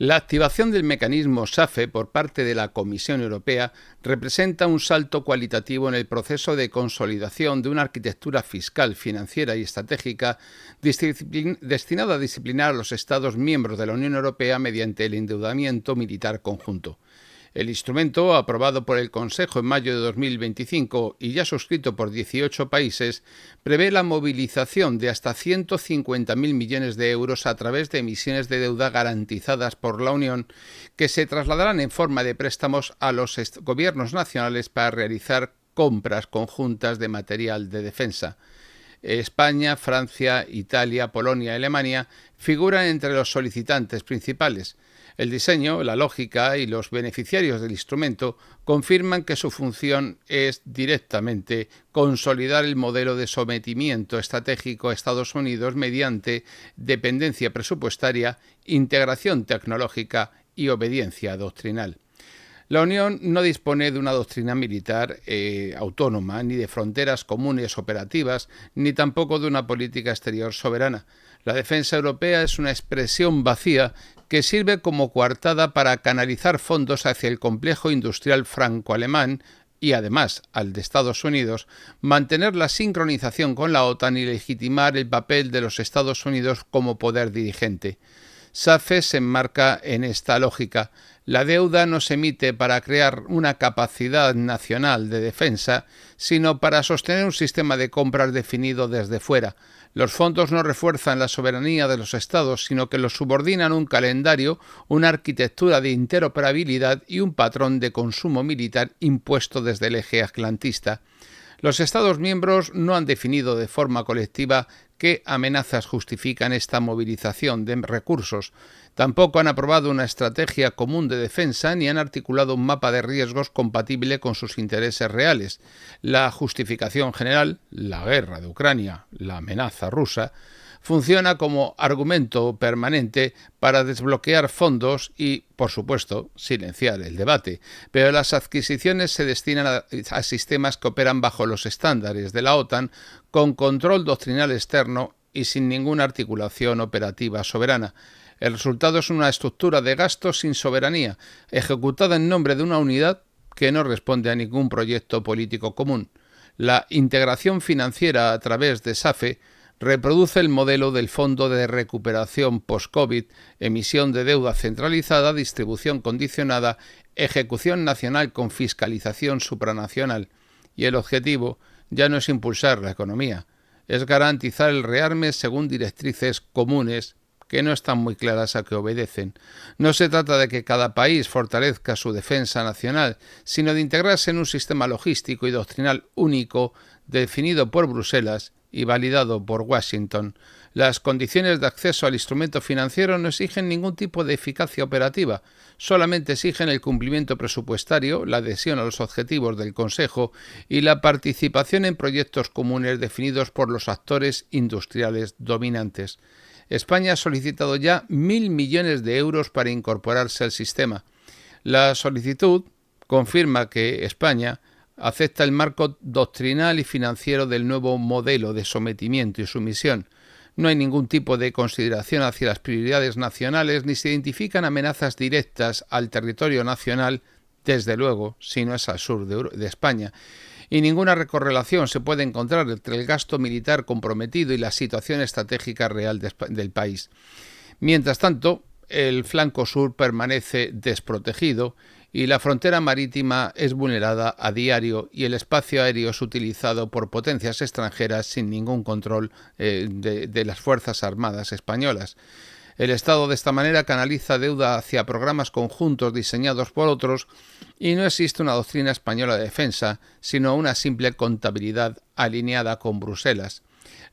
La activación del mecanismo SAFE por parte de la Comisión Europea representa un salto cualitativo en el proceso de consolidación de una arquitectura fiscal, financiera y estratégica destinada a disciplinar a los Estados miembros de la Unión Europea mediante el endeudamiento militar conjunto. El instrumento, aprobado por el Consejo en mayo de 2025 y ya suscrito por 18 países, prevé la movilización de hasta 150.000 millones de euros a través de emisiones de deuda garantizadas por la Unión, que se trasladarán en forma de préstamos a los gobiernos nacionales para realizar compras conjuntas de material de defensa. España, Francia, Italia, Polonia y Alemania figuran entre los solicitantes principales. El diseño, la lógica y los beneficiarios del instrumento confirman que su función es directamente consolidar el modelo de sometimiento estratégico a Estados Unidos mediante dependencia presupuestaria, integración tecnológica y obediencia doctrinal. La Unión no dispone de una doctrina militar autónoma, ni de fronteras comunes operativas, ni tampoco de una política exterior soberana. La defensa europea es una expresión vacía que sirve como coartada para canalizar fondos hacia el complejo industrial franco-alemán y, además, al de Estados Unidos, mantener la sincronización con la OTAN y legitimar el papel de los Estados Unidos como poder dirigente. SAFE se enmarca en esta lógica. La deuda no se emite para crear una capacidad nacional de defensa, sino para sostener un sistema de compras definido desde fuera. Los fondos no refuerzan la soberanía de los Estados, sino que los subordinan a un calendario, una arquitectura de interoperabilidad y un patrón de consumo militar impuesto desde el eje atlantista. Los Estados miembros no han definido de forma colectiva qué amenazas justifican esta movilización de recursos. Tampoco han aprobado una estrategia común de defensa ni han articulado un mapa de riesgos compatible con sus intereses reales. La justificación general, la guerra de Ucrania, la amenaza rusa, funciona como argumento permanente para desbloquear fondos y, por supuesto, silenciar el debate. Pero las adquisiciones se destinan a sistemas que operan bajo los estándares de la OTAN, con control doctrinal externo y sin ninguna articulación operativa soberana. El resultado es una estructura de gastos sin soberanía, ejecutada en nombre de una unidad que no responde a ningún proyecto político común. La integración financiera a través de SAFE reproduce el modelo del Fondo de Recuperación Post-COVID, emisión de deuda centralizada, distribución condicionada, ejecución nacional con fiscalización supranacional. Y el objetivo ya no es impulsar la economía, es garantizar el rearme según directrices comunes que no están muy claras a qué obedecen. No se trata de que cada país fortalezca su defensa nacional, sino de integrarse en un sistema logístico y doctrinal único definido por Bruselas y validado por Washington. Las condiciones de acceso al instrumento financiero no exigen ningún tipo de eficacia operativa, solamente exigen el cumplimiento presupuestario, la adhesión a los objetivos del Consejo y la participación en proyectos comunes definidos por los actores industriales dominantes. España ha solicitado ya 1.000 millones de euros para incorporarse al sistema. La solicitud confirma que España acepta el marco doctrinal y financiero del nuevo modelo de sometimiento y sumisión. No hay ningún tipo de consideración hacia las prioridades nacionales ni se identifican amenazas directas al territorio nacional, desde luego, si no es al sur de España. Y ninguna correlación se puede encontrar entre el gasto militar comprometido y la situación estratégica real del país. Mientras tanto, el flanco sur permanece desprotegido y la frontera marítima es vulnerada a diario y el espacio aéreo es utilizado por potencias extranjeras sin ningún control de las Fuerzas Armadas españolas. El Estado de esta manera canaliza deuda hacia programas conjuntos diseñados por otros y no existe una doctrina española de defensa, sino una simple contabilidad alineada con Bruselas.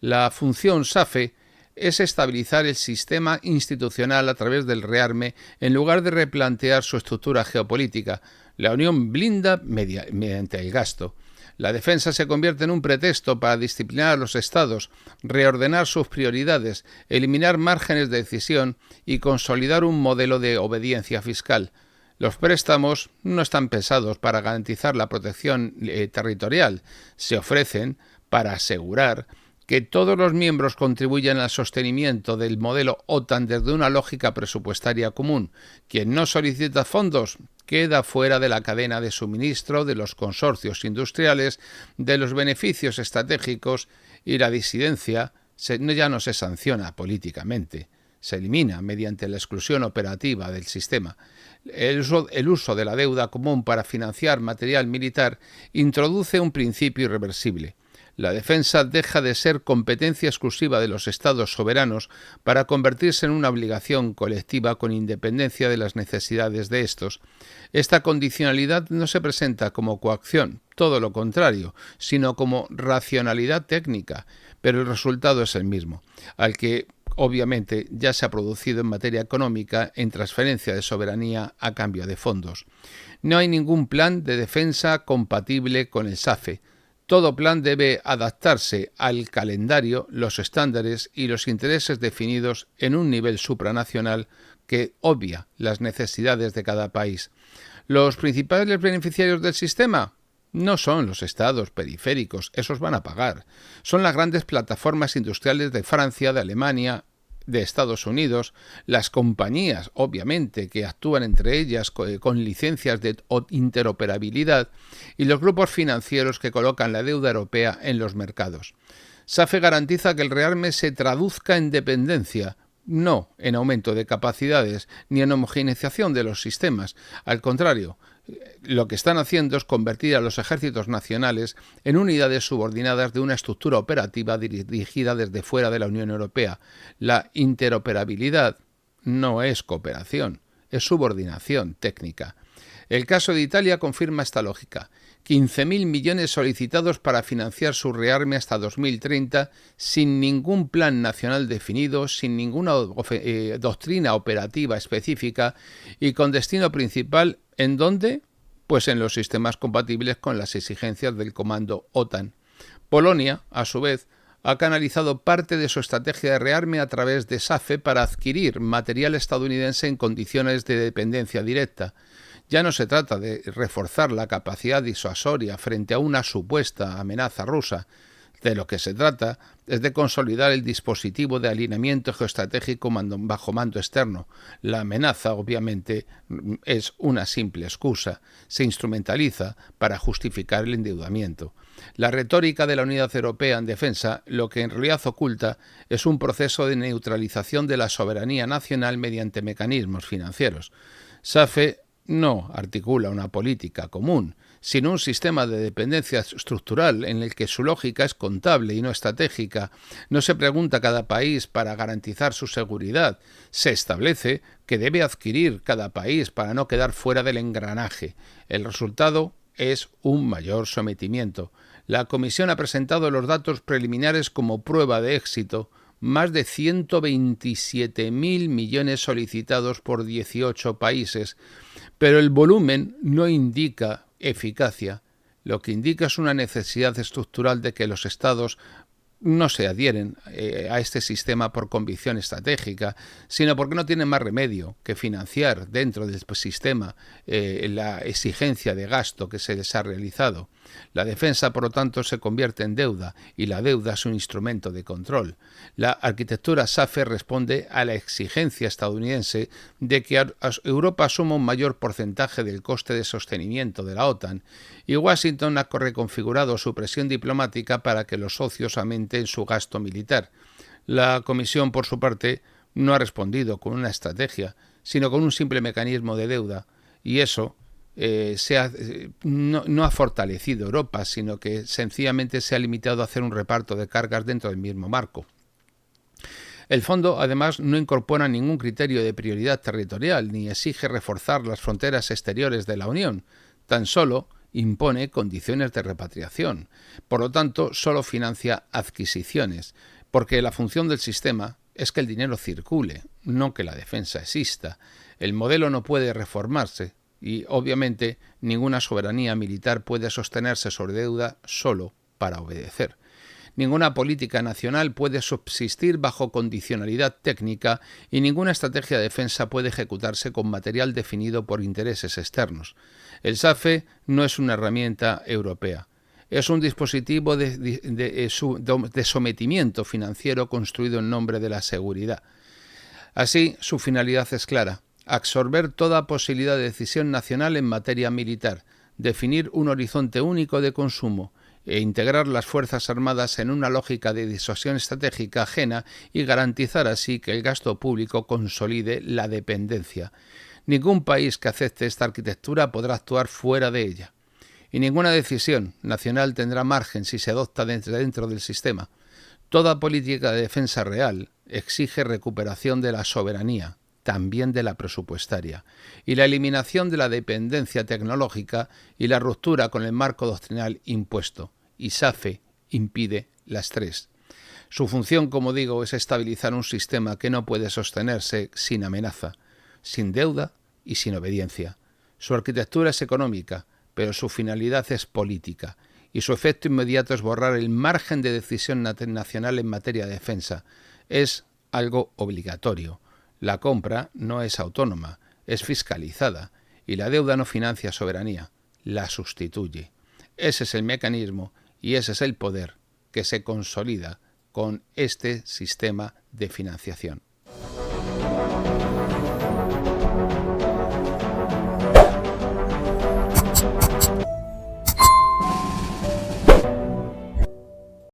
La función SAFE es estabilizar el sistema institucional a través del rearme en lugar de replantear su estructura geopolítica. La Unión blinda mediante el gasto. La defensa se convierte en un pretexto para disciplinar a los Estados, reordenar sus prioridades, eliminar márgenes de decisión y consolidar un modelo de obediencia fiscal. Los préstamos no están pensados para garantizar la protección territorial, se ofrecen para asegurar Que todos los miembros contribuyan al sostenimiento del modelo OTAN desde una lógica presupuestaria común. Quien no solicita fondos queda fuera de la cadena de suministro, de los consorcios industriales, de los beneficios estratégicos, y la disidencia ya no se sanciona políticamente, se elimina mediante la exclusión operativa del sistema. El uso de la deuda común para financiar material militar introduce un principio irreversible. La defensa deja de ser competencia exclusiva de los Estados soberanos para convertirse en una obligación colectiva con independencia de las necesidades de estos. Esta condicionalidad no se presenta como coacción, todo lo contrario, sino como racionalidad técnica, pero el resultado es el mismo, al que obviamente ya se ha producido en materia económica en transferencia de soberanía a cambio de fondos. No hay ningún plan de defensa compatible con el SAFE. Todo plan debe adaptarse al calendario, los estándares y los intereses definidos en un nivel supranacional que obvia las necesidades de cada país. ¿Los principales beneficiarios del sistema? No son los estados periféricos, esos van a pagar. Son las grandes plataformas industriales de Francia, de Alemania, de Estados Unidos, las compañías, obviamente, que actúan entre ellas con licencias de interoperabilidad, y los grupos financieros que colocan la deuda europea en los mercados. SAFE garantiza que el rearme se traduzca en dependencia, no en aumento de capacidades ni en homogeneización de los sistemas. Al contrario, lo que están haciendo es convertir a los ejércitos nacionales en unidades subordinadas de una estructura operativa dirigida desde fuera de la Unión Europea. La interoperabilidad no es cooperación, es subordinación técnica. El caso de Italia confirma esta lógica. 15.000 millones solicitados para financiar su rearme hasta 2030 sin ningún plan nacional definido, sin ninguna doctrina operativa específica y con destino principal ¿en dónde? Pues en los sistemas compatibles con las exigencias del comando OTAN. Polonia, a su vez, ha canalizado parte de su estrategia de rearme a través de SAFE para adquirir material estadounidense en condiciones de dependencia directa. Ya no se trata de reforzar la capacidad disuasoria frente a una supuesta amenaza rusa. De lo que se trata es de consolidar el dispositivo de alineamiento geoestratégico bajo mando externo. La amenaza, obviamente, es una simple excusa. Se instrumentaliza para justificar el endeudamiento. La retórica de la Unidad Europea en defensa lo que en realidad oculta es un proceso de neutralización de la soberanía nacional mediante mecanismos financieros. SAFE no articula una política común, sino un sistema de dependencia estructural en el que su lógica es contable y no estratégica. No se pregunta a cada país para garantizar su seguridad. Se establece que debe adquirir cada país para no quedar fuera del engranaje. El resultado es un mayor sometimiento. La Comisión ha presentado los datos preliminares como prueba de éxito. Más de 127.000 millones solicitados por 18 países, pero el volumen no indica eficacia. Lo que indica es una necesidad estructural de que los estados no se adhieren a este sistema por convicción estratégica, sino porque no tienen más remedio que financiar dentro del sistema la exigencia de gasto que se les ha realizado. La defensa, por lo tanto, se convierte en deuda y la deuda es un instrumento de control. La arquitectura SAFE responde a la exigencia estadounidense de que Europa asuma un mayor porcentaje del coste de sostenimiento de la OTAN y Washington ha reconfigurado su presión diplomática para que los socios aumenten su gasto militar. La Comisión, por su parte, no ha respondido con una estrategia, sino con un simple mecanismo de deuda, y eso no ha fortalecido Europa, sino que sencillamente se ha limitado a hacer un reparto de cargas dentro del mismo marco. El fondo, además, no incorpora ningún criterio de prioridad territorial ni exige reforzar las fronteras exteriores de la Unión, tan solo impone condiciones de repatriación. Por lo tanto, solo financia adquisiciones, porque la función del sistema es que el dinero circule, no que la defensa exista. El modelo no puede reformarse y, obviamente, ninguna soberanía militar puede sostenerse sobre deuda solo para obedecer. Ninguna política nacional puede subsistir bajo condicionalidad técnica y ninguna estrategia de defensa puede ejecutarse con material definido por intereses externos. El SAFE no es una herramienta europea. Es un dispositivo de sometimiento financiero construido en nombre de la seguridad. Así, su finalidad es clara: absorber toda posibilidad de decisión nacional en materia militar, definir un horizonte único de consumo e integrar las Fuerzas Armadas en una lógica de disuasión estratégica ajena y garantizar así que el gasto público consolide la dependencia. Ningún país que acepte esta arquitectura podrá actuar fuera de ella. Y ninguna decisión nacional tendrá margen si se adopta dentro del sistema. Toda política de defensa real exige recuperación de la soberanía, también de la presupuestaria, y la eliminación de la dependencia tecnológica y la ruptura con el marco doctrinal impuesto. Y SAFE impide las tres. Su función, como digo, es estabilizar un sistema que no puede sostenerse sin amenaza, sin deuda y sin obediencia. Su arquitectura es económica, pero su finalidad es política, y su efecto inmediato es borrar el margen de decisión nacional en materia de defensa. Es algo obligatorio. La compra no es autónoma, es fiscalizada, y la deuda no financia soberanía, la sustituye. Ese es el mecanismo y ese es el poder que se consolida con este sistema de financiación.